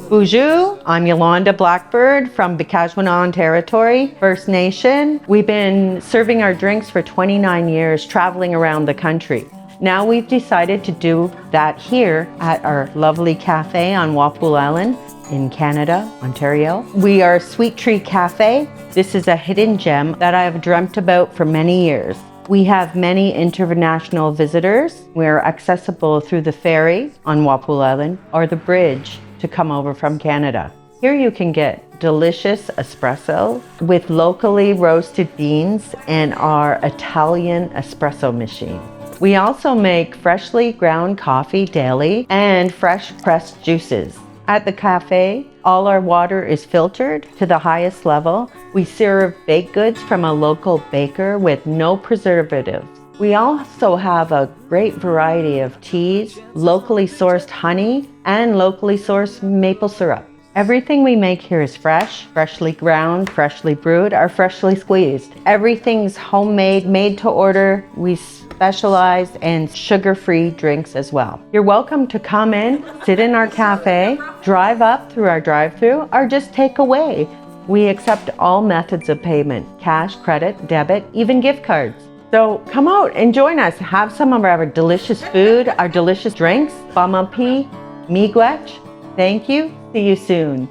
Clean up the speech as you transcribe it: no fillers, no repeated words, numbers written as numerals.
Bonjour, I'm Yolanda Blackbird from Bikajwanon Territory, First Nation. We've been serving our drinks for 29 years, traveling around the country. Now we've decided to do that here at our lovely cafe on Walpole Island in Canada, Ontario. We are Sweet Tree Cafe. This is a hidden gem that I have dreamt about for many years. We have many international visitors. We're accessible through the ferry on Walpole Island or the bridge to come over from Canada. Here you can get delicious espresso with locally roasted beans and our Italian espresso machine. We also make freshly ground coffee daily and fresh pressed juices. At the cafe, all our water is filtered to the highest level. We serve baked goods from a local baker with no preservatives. We also have a great variety of teas, locally sourced honey, and locally sourced maple syrup. Everything we make here is fresh, freshly ground, freshly brewed, or freshly squeezed. Everything's homemade, made to order. We specialize in sugar-free drinks as well. You're welcome to come in, sit in our cafe, drive up through our drive-thru, or just take away. We accept all methods of payment: cash, credit, debit, even gift cards. So come out and join us. Have some of our delicious food, our delicious drinks. Bamapi, miigwech. Thank you. See you soon.